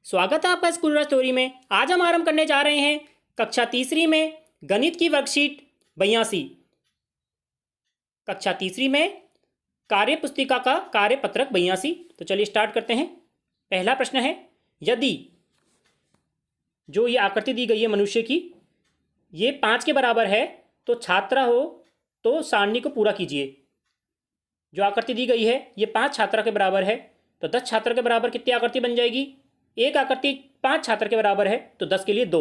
स्वागत है आपका स्कूल स्टोरी में। आज हम आरंभ करने जा रहे हैं कक्षा तीसरी में गणित की वर्कशीट 82। कक्षा तीसरी में कार्य पुस्तिका का कार्य पत्रक 82। तो चलिए स्टार्ट करते हैं। पहला प्रश्न है, यदि जो ये आकृति दी गई है मनुष्य की, ये 5 के बराबर है तो छात्रा हो तो सारणी को पूरा कीजिए। जो आकृति दी गई है ये 5 छात्रा के बराबर है, तो 10 छात्र के बराबर कितनी आकृति बन जाएगी? एक आकृति 5 छात्र के बराबर है तो 10 के लिए 2,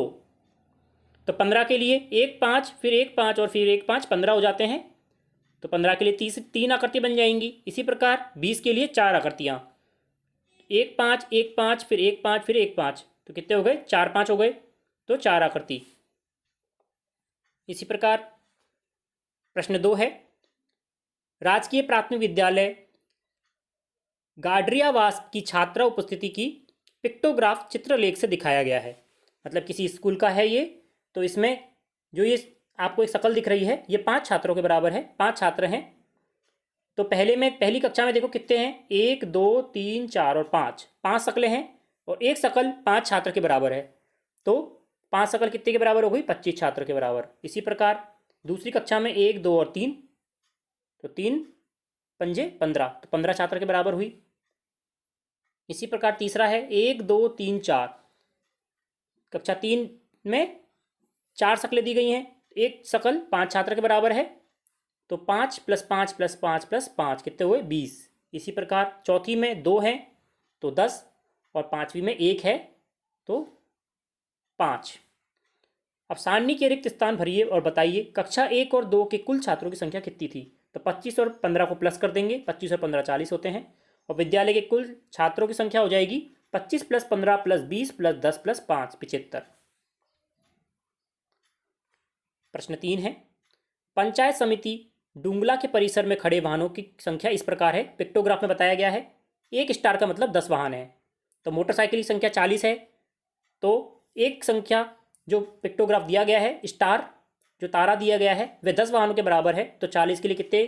तो 15 के लिए 1 5 फिर 1 5 और फिर 1 5 15 हो जाते हैं। तो 15 के लिए 3 आकृति बन जाएंगी। इसी प्रकार 20 के लिए 4 आकृतियाँ, 1 5 1 5 फिर 1 5 फिर 1 5, तो कितने हो गए? 4 5 हो गए, तो 4 आकृति। इसी प्रकार प्रश्न 2 है, राजकीय प्राथमिक विद्यालय गाडरियावास की छात्रा उपस्थिति की पिक्टोग्राफ चित्रलेख से दिखाया गया है। मतलब किसी स्कूल का है ये। तो इसमें जो ये आपको एक शकल दिख रही है ये 5 छात्रों के बराबर है, 5 छात्र हैं। तो पहली कक्षा में देखो कितने हैं? 1 2 3 4 और 5 शक्लें हैं, और एक शकल 5 छात्र के बराबर है। तो 5 शकल कितने के बराबर हो गई? 25 छात्र के बराबर। इसी प्रकार दूसरी कक्षा में 1 2 और 3, तो 3 पंजे 15, तो 15 छात्र के बराबर हुई। इसी प्रकार तीसरा है 1 2 3 4, कक्षा 3 में 4 शक्लें दी गई हैं, एक शकल 5 छात्र के बराबर है, तो 5 + 5 + 5 + 5 कितने हुए? 20। इसी प्रकार चौथी में 2 हैं तो 10, और पाँचवीं में 1 है तो 5। अब सारणी के रिक्त स्थान भरिए और बताइए कक्षा 1 और 2 के कुल छात्रों की संख्या कितनी थी? तो 25 और 15 को प्लस कर देंगे, 25 और 15 40 होते हैं, और विद्यालय के कुल छात्रों की संख्या हो जाएगी 25 + 15 + 20 + 10 + 5 75। प्रश्न 3 है, पंचायत समिति डुंगला के परिसर में खड़े वाहनों की संख्या इस प्रकार है। पिक्टोग्राफ में बताया गया है। 1 स्टार का मतलब 10 वाहन है, तो मोटरसाइकिल की संख्या 40 है। तो एक संख्या जो पिक्टोग्राफ दिया गया है, स्टार जो तारा दिया गया है, वह 10 वाहनों के बराबर है, तो 40 के लिए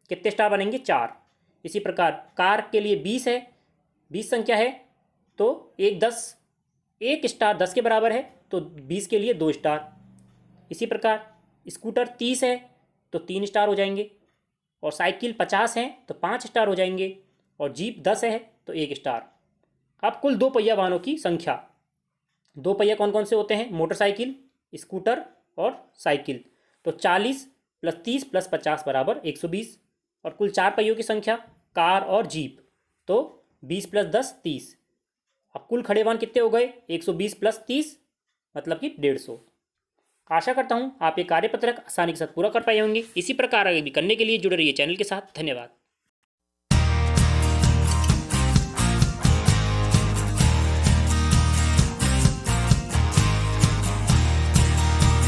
कितने स्टार बनेंगे? 4। इसी प्रकार कार के लिए 20 है, 20 संख्या है, तो एक स्टार 10 के बराबर है, तो 20 के लिए 2 स्टार। इसी प्रकार स्कूटर 30 है तो 3 स्टार हो जाएंगे, और साइकिल 50 है तो 5 स्टार हो जाएंगे, और जीप 10 है तो 1 स्टार। अब कुल 2 पहिया वाहनों की संख्या। 2 पहिया कौन कौन से होते हैं? मोटरसाइकिल, स्कूटर और साइकिल। तो 40 + 30 + 50 = 120, और कुल 4 पहियों की संख्या कार और जीप, तो 20 + 10 30। अब कुल खड़े वाहन कितने हो गए? 120 + 30 मतलब कि 150। आशा करता हूँ आप ये कार्यपत्रक आसानी के साथ पूरा कर पाए होंगे। इसी प्रकार आगे भी करने के लिए जुड़े रहिए चैनल के साथ। धन्यवाद।